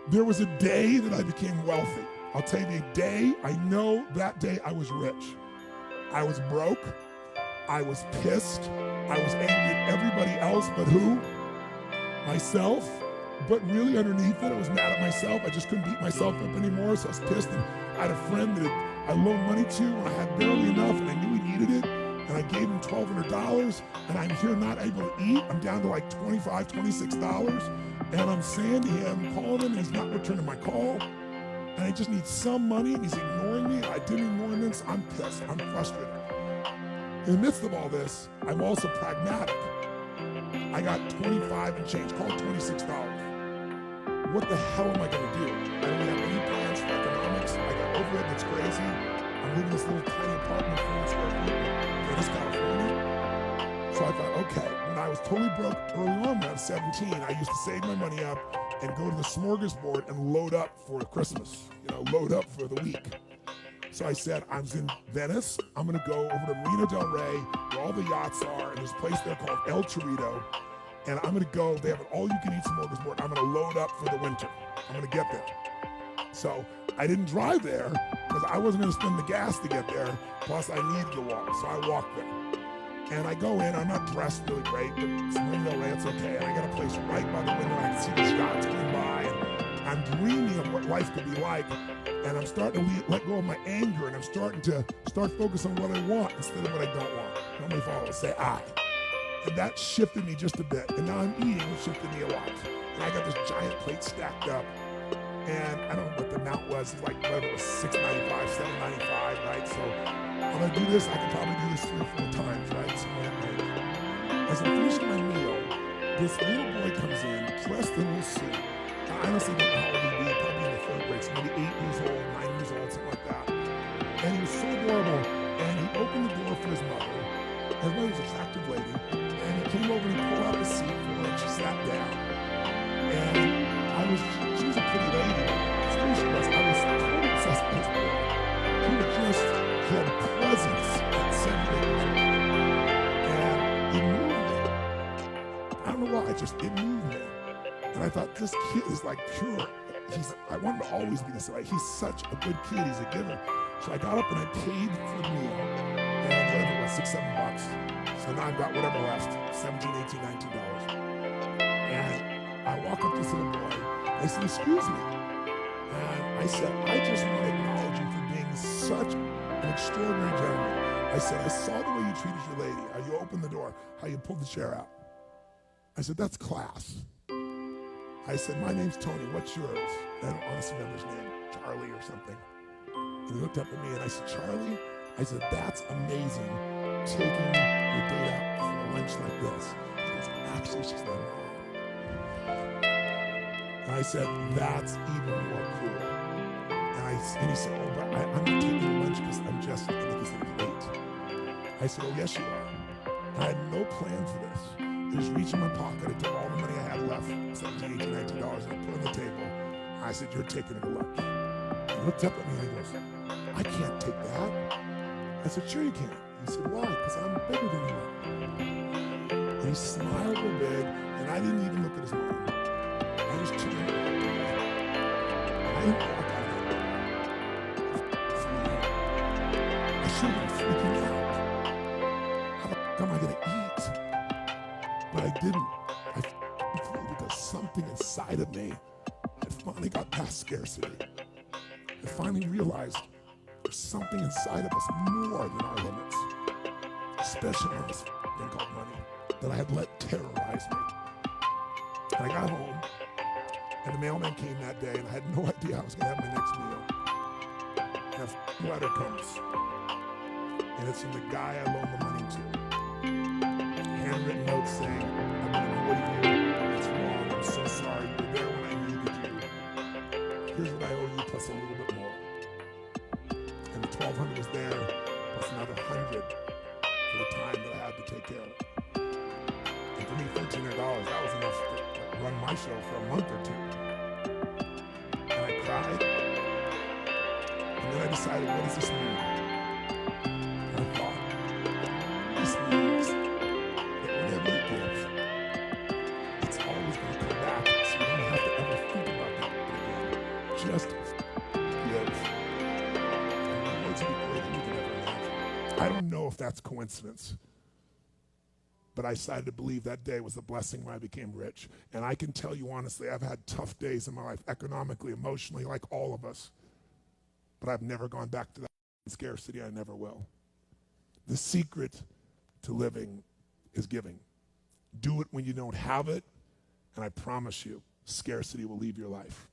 There was a day that I became wealthy. I'll tell you the day, I know that day I was rich. I was broke. I was pissed. I was angry at everybody else but who? Myself. But really underneath it, I was mad at myself. I just couldn't beat myself up anymore, so I was pissed. And I had a friend that I loaned money to when I had barely enough and I knew he needed it. And I gave him $1,200 and I'm here not able to eat. I'm down to like $25, $26. And I'm saying to him, calling him, and he's not returning my call. And I just need some money and he's ignoring me. I didn't ignore him, so I'm pissed. I'm frustrated. In the midst of all this, I'm also pragmatic. I got 25 and change, call it $26. What the hell am I gonna do? I don't have any plans for economics. I got overhead that's crazy. I'm living in this little tiny apartment, 400 square feet in Venice, California. So I thought, okay, when I was totally broke early on when I was 17, I used to save my money up and go to the smorgasbord and load up for Christmas, load up for the week. So I said, I was in Venice. I'm gonna go over to Marina del Rey, where all the yachts are, and there's a place there called El Torito. And I'm gonna go, they have an all-you-can-eat smorgasbord. I'm gonna load up for the winter. I'm gonna get there. So I didn't drive there because I wasn't gonna spend the gas to get there. Plus I needed to walk, so I walked there. And I go in, I'm not dressed really great, but it's Marina del Rey, it's okay. And I got a place right by the window, and I can see the yachts going by. And I'm dreaming of what life could be like. And I'm starting to let go of my anger, and I'm starting to focus on what I want instead of what I don't want. How many followers say I? And that shifted me just a bit. And now I'm eating, which shifted me a lot. And I got this giant plate stacked up. And I don't know what the amount was. It's like, whatever it was, $6.95, $7.95, right? So I'm gonna do this. I can probably do this 3 or 4 times, right? So as I'm finishing my meal, this little boy comes in, dressed in a little suit. I honestly don't know how old he'd be, probably in the 3rd grade, so maybe 8 years old, 9 years old, something like that. And he was so adorable. And he opened the door for his mother. His mother was an attractive lady. And he came over and he pulled out a seat for her and she sat down. And she was a pretty lady. As good as she was, I was totally obsessed with this boy. He had a presence at 7 years old. And it moved me. I don't know why, it moved me. And I thought, this kid is like pure. I wanted to always be this way. He's such a good kid. He's a giver. So I got up and I paid for the meal. And whatever it was, $6, $7. So now I've got whatever left, $17, $18, $19. And I walk up to this little boy. I said, excuse me. And I said, I just want to acknowledge you for being such an extraordinary gentleman. I said, I saw the way you treated your lady, how you opened the door, how you pulled the chair out. I said, that's class. I said, my name's Tony, what's yours? I don't honestly remember his name, Charlie or something. And he looked up at me and I said, Charlie? I said, that's amazing, taking your date out for a lunch like this. He goes, actually, she's my mom. And I said, that's even more cool. And he said, oh, but I'm not taking lunch because I'm just, I think he's like late. I said, oh, yes, you are. I had no plan for this. I just reached in my pocket, I took all the money I had left, $17, $18, $19, and I put it on the table. I said, you're taking it to lunch. He looked up at me and he goes, I can't take that. I said, sure you can. He said, why? Because I'm bigger than you are. And he smiled real big, and I didn't even look at his mom. I just turned and looked at him. I didn't walk out of there. I should have been freaking out. How the fuck am I going to eat? But I didn't. I flew because something inside of me had finally got past scarcity. I finally realized there's something inside of us more than our limits, especially on this thing called money, that I had let terrorize me. And I got home, and the mailman came that day, and I had no idea I was going to have my next meal. And a letter comes, and it's from the guy I loaned the money to. Handwritten note saying, I've been avoiding you, it's wrong, I'm so sorry, you were there when I needed you. Here's what I owe you, plus a little bit more. And the $1,200 was there, plus another $100 for the time that I had to take care of it. And for me, $1,400, that was enough to run my show for a month or two. And I cried. And then I decided, what does this mean? And I thought, this means that whatever you give, it's always going to come back. So you don't have to ever think about that again. just live. The words will be greater than you can ever imagine. I don't know if that's coincidence, but I decided to believe that day was the blessing when I became rich. And I can tell you honestly, I've had tough days in my life, economically, emotionally, like all of us. But I've never gone back to that scarcity. I never will. The secret to living is giving. Do it when you don't have it, and I promise you, scarcity will leave your life.